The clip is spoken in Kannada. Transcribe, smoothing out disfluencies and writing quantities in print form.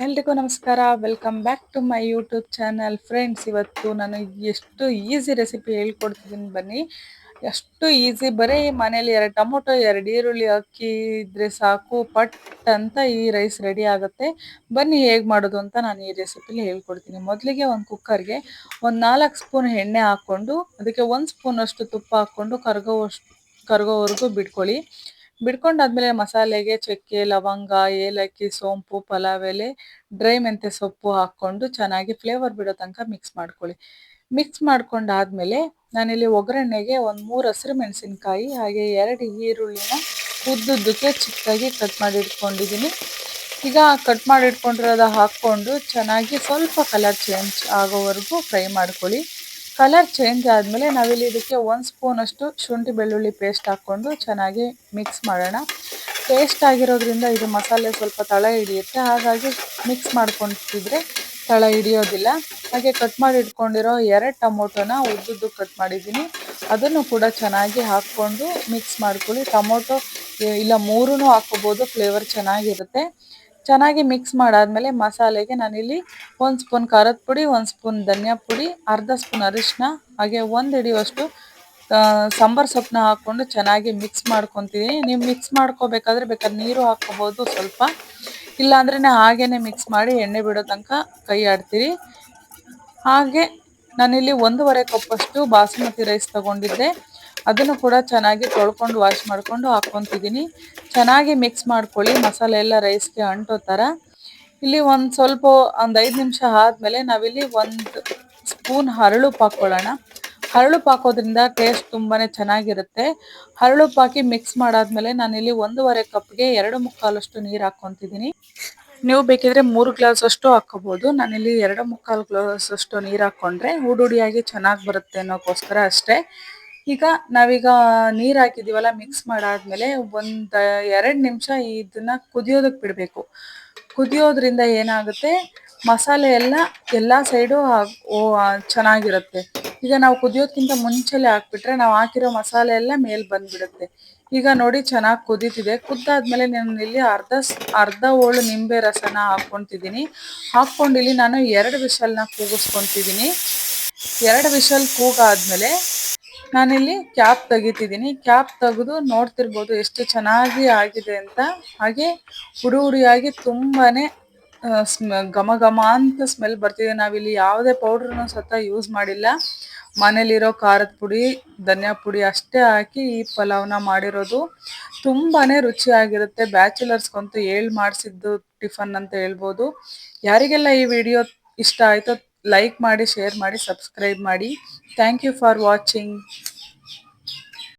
ಎಲ್ರಿಗೂ ನಮಸ್ಕಾರ. Welcome back to my YouTube channel. Friends, ಇವತ್ತು ನಾನು ಎಷ್ಟು ಈಸಿ ರೆಸಿಪಿ ಹೇಳ್ಕೊಡ್ತಿದ್ದೀನಿ ಬನ್ನಿ. ಎಷ್ಟು ಈಸಿ, ಬರೀ ಮನೇಲಿ 2 ಟೊಮೊಟೊ, 2 ಈರುಳ್ಳಿ, ಅಕ್ಕಿ ಇದ್ರೆ ಸಾಕು, ಪಟ್ ಅಂತ ಈ ರೈಸ್ ರೆಡಿ ಆಗುತ್ತೆ. ಬನ್ನಿ ಹೇಗೆ ಮಾಡೋದು ಅಂತ ನಾನು ಈ ರೆಸಿಪಿಲಿ ಹೇಳ್ಕೊಡ್ತೀನಿ. ಮೊದಲಿಗೆ ಒಂದು ಕುಕ್ಕರ್ಗೆ ಒಂದು 4 ಸ್ಪೂನ್ ಎಣ್ಣೆ ಹಾಕ್ಕೊಂಡು ಅದಕ್ಕೆ 1 ಸ್ಪೂನ್ ಅಷ್ಟು ತುಪ್ಪ ಹಾಕ್ಕೊಂಡು ಕರಗೋವರೆಗೂ ಬಿಟ್ಕೊಳ್ಳಿ. ಬಿಡ್ಕೊಂಡಾದ್ಮೇಲೆ ಮಸಾಲೆಗೆ ಚಕ್ಕೆ, ಲವಂಗ, ಏಲಕ್ಕಿ, ಸೋಂಪು, ಪಲಾವ್ ಎಲೆ, ಡ್ರೈ ಮೆಂತ್ಯ ಸೊಪ್ಪು ಹಾಕ್ಕೊಂಡು ಚೆನ್ನಾಗಿ ಫ್ಲೇವರ್ ಬಿಡೋ ತನಕ ಮಿಕ್ಸ್ ಮಾಡ್ಕೊಳ್ಳಿ. ಮಿಕ್ಸ್ ಮಾಡ್ಕೊಂಡಾದ್ಮೇಲೆ ನಾನಿಲ್ಲಿ ಒಗ್ಗರಣೆಗೆ ಒಂದು 3 ಹಸಿರು ಮೆಣಸಿನ್ಕಾಯಿ ಹಾಗೆ 2 ಈರುಳ್ಳಿನ ಉದ್ದುದ್ದಕ್ಕೆ ಚಿಕ್ಕದಾಗಿ ಕಟ್ ಮಾಡಿ ಇಟ್ಕೊಂಡಿದ್ದೀನಿ. ಈಗ ಕಟ್ ಮಾಡಿ ಇಟ್ಕೊಂಡಿರೋದ ಹಾಕ್ಕೊಂಡು ಚೆನ್ನಾಗಿ ಸ್ವಲ್ಪ ಕಲರ್ ಚೇಂಜ್ ಆಗೋವರೆಗೂ ಫ್ರೈ ಮಾಡ್ಕೊಳ್ಳಿ. ಕಲರ್ ಚೇಂಜ್ ಆದಮೇಲೆ ನಾವಿಲ್ಲಿ ಇದಕ್ಕೆ 1 ಸ್ಪೂನ್ ಅಷ್ಟು ಶುಂಠಿ ಬೆಳ್ಳುಳ್ಳಿ ಪೇಸ್ಟ್ ಹಾಕ್ಕೊಂಡು ಚೆನ್ನಾಗಿ ಮಿಕ್ಸ್ ಮಾಡೋಣ. ಪೇಸ್ಟ್ ಆಗಿರೋದ್ರಿಂದ ಇದು ಮಸಾಲೆ ಸ್ವಲ್ಪ ತಳ ಹಿಡಿಯುತ್ತೆ, ಹಾಗಾಗಿ ಮಿಕ್ಸ್ ಮಾಡ್ಕೊತಿದ್ರೆ ತಳ ಹಿಡಿಯೋದಿಲ್ಲ. ಹಾಗೆ ಕಟ್ ಮಾಡಿ ಇಟ್ಕೊಂಡಿರೋ 2 ಟೊಮೊಟೊನ ಉದ್ದುದ್ದು ಕಟ್ ಮಾಡಿದ್ದೀನಿ, ಅದನ್ನು ಕೂಡ ಚೆನ್ನಾಗಿ ಹಾಕ್ಕೊಂಡು ಮಿಕ್ಸ್ ಮಾಡ್ಕೊಳ್ಳಿ. ಟೊಮೊಟೊ ಇಲ್ಲ 3 ಹಾಕ್ಕೋಬೋದು, ಫ್ಲೇವರ್ ಚೆನ್ನಾಗಿರುತ್ತೆ. ಚೆನ್ನಾಗಿ ಮಿಕ್ಸ್ ಮಾಡಾದ್ಮೇಲೆ ಮಸಾಲೆಗೆ ನಾನಿಲ್ಲಿ 1 ಸ್ಪೂನ್ ಖಾರದ ಪುಡಿ, 1 ಸ್ಪೂನ್ ಧನಿಯಾ ಪುಡಿ, ಅರ್ಧ ಸ್ಪೂನ್ ಅರಿಶಿನ ಹಾಗೆ 1 ಹಿಡಿಯುವಷ್ಟು ಸಾಂಬಾರ್ ಸೊಪ್ಪನ್ನ ಹಾಕ್ಕೊಂಡು ಚೆನ್ನಾಗಿ ಮಿಕ್ಸ್ ಮಾಡ್ಕೊತೀನಿ. ನೀವು ಮಿಕ್ಸ್ ಮಾಡ್ಕೋಬೇಕಾದ್ರೆ ಬೇಕಾದ್ರೆ ನೀರು ಹಾಕ್ಕೋಬೋದು ಸ್ವಲ್ಪ, ಇಲ್ಲಾಂದ್ರೆ ಹಾಗೇನೆ ಮಿಕ್ಸ್ ಮಾಡಿ ಎಣ್ಣೆ ಬಿಡೋ ತನಕ ಕೈ ಆಡ್ತೀರಿ. ಹಾಗೆ ನಾನಿಲ್ಲಿ 1.5 ಕಪ್ಪಷ್ಟು ಬಾಸುಮತಿ ರೈಸ್ ತಗೊಂಡಿದ್ದೆ, ಅದನ್ನು ಕೂಡ ಚೆನ್ನಾಗಿ ತೊಳ್ಕೊಂಡು ವಾಶ್ ಮಾಡ್ಕೊಂಡು ಹಾಕ್ಕೊತಿದ್ದೀನಿ. ಚೆನ್ನಾಗಿ ಮಿಕ್ಸ್ ಮಾಡ್ಕೊಳ್ಳಿ, ಮಸಾಲೆ ಎಲ್ಲ ರೈಸ್ಗೆ ಅಂಟೋ ಥರ. ಇಲ್ಲಿ ಒಂದು 5 ನಿಮಿಷ ಆದಮೇಲೆ ನಾವಿಲ್ಲಿ 1 ಸ್ಪೂನ್ ಹರಳುಪ್ಪು ಹಾಕ್ಕೊಳ್ಳೋಣ. ಹರಳುಪ್ಪು ಹಾಕೋದ್ರಿಂದ ಟೇಸ್ಟ್ ತುಂಬಾ ಚೆನ್ನಾಗಿರುತ್ತೆ. ಹರಳುಪ್ಪು ಹಾಕಿ ಮಿಕ್ಸ್ ಮಾಡಾದ್ಮೇಲೆ ನಾನಿಲ್ಲಿ 1.5 ಕಪ್ಗೆ 2.25 ನೀರು ಹಾಕ್ಕೊತಿದ್ದೀನಿ. ನೀವು ಬೇಕಿದ್ರೆ 3 ಗ್ಲಾಸ್ ಅಷ್ಟು ಹಾಕ್ಕೋಬೋದು. ನಾನಿಲ್ಲಿ 2.25 ಗ್ಲಾಸ್ ಅಷ್ಟು ನೀರು ಹಾಕ್ಕೊಂಡ್ರೆ ಹುಡಿಯಾಗಿ ಚೆನ್ನಾಗಿ ಬರುತ್ತೆ ಅನ್ನೋಕ್ಕೋಸ್ಕರ ಅಷ್ಟೇ. ಈಗ ನಾವೀಗ ನೀರು ಹಾಕಿದ್ದೀವಲ್ಲ, ಮಿಕ್ಸ್ ಮಾಡಾದ್ಮೇಲೆ ಒಂದು 2 ನಿಮಿಷ ಇದನ್ನು ಕುದಿಯೋದಕ್ಕೆ ಬಿಡಬೇಕು. ಕುದಿಯೋದ್ರಿಂದ ಏನಾಗುತ್ತೆ, ಮಸಾಲೆ ಎಲ್ಲ ಸೈಡು ಚೆನ್ನಾಗಿರುತ್ತೆ. ಈಗ ನಾವು ಕುದಿಯೋದಕ್ಕಿಂತ ಮುಂಚೆಲೆ ಹಾಕ್ಬಿಟ್ರೆ ನಾವು ಹಾಕಿರೋ ಮಸಾಲೆ ಎಲ್ಲ ಮೇಲೆ ಬಂದುಬಿಡುತ್ತೆ. ಈಗ ನೋಡಿ ಚೆನ್ನಾಗಿ ಕುದೀತಿದೆ. ಕುದ್ದಾದ್ಮೇಲೆ ನಾನು ಇಲ್ಲಿ ಅರ್ಧ ಹೋಳು ನಿಂಬೆ ರಸನ ಹಾಕ್ಕೊತಿದ್ದೀನಿ. ಹಾಕ್ಕೊಂಡಿಲ್ಲಿ ನಾನು 2 ವಿಷಲ್ನ ಕೂಗಿಸ್ಕೊತಿದ್ದೀನಿ. 2 ವಿಷಲ್ ಕೂಗಾದ್ಮೇಲೆ ನಾನಿಲ್ಲಿ ಕ್ಯಾಪ್ ತೆಗಿತಿದ್ದೀನಿ. ಕ್ಯಾಪ್ ತೆಗೆದು ನೋಡ್ತಿರ್ಬೋದು ಎಷ್ಟು ಚೆನ್ನಾಗಿ ಆಗಿದೆ ಅಂತ. ಹಾಗೆ ಹುಡಿಯಾಗಿ ತುಂಬಾ ಘಮ ಘಮ ಅಂತ ಸ್ಮೆಲ್ ಬರ್ತಿದೆ. ನಾವಿಲ್ಲಿ ಯಾವುದೇ ಪೌಡ್ರನ್ನು ಸಹ ಯೂಸ್ ಮಾಡಿಲ್ಲ. ಮನೇಲಿರೋ ಖಾರದ ಪುಡಿ, ಧನಿಯಾ ಪುಡಿ ಅಷ್ಟೇ ಹಾಕಿ ಈ ಪಲಾವ್ನ ಮಾಡಿರೋದು. ತುಂಬಾ ರುಚಿಯಾಗಿರುತ್ತೆ. ಬ್ಯಾಚುಲರ್ಸ್ಗಂತೂ ಮಾಡಿಸಿದ್ದು ಟಿಫನ್ ಅಂತ ಹೇಳ್ಬೋದು. ಯಾರಿಗೆಲ್ಲ ಈ ವಿಡಿಯೋ ಇಷ್ಟ ಆಯಿತೋ ಲೈಕ್ ಮಾಡಿ, ಶೇರ್ ಮಾಡಿ, ಸಬ್ಸ್ಕ್ರೈಬ್ ಮಾಡಿ. Thank you for watching.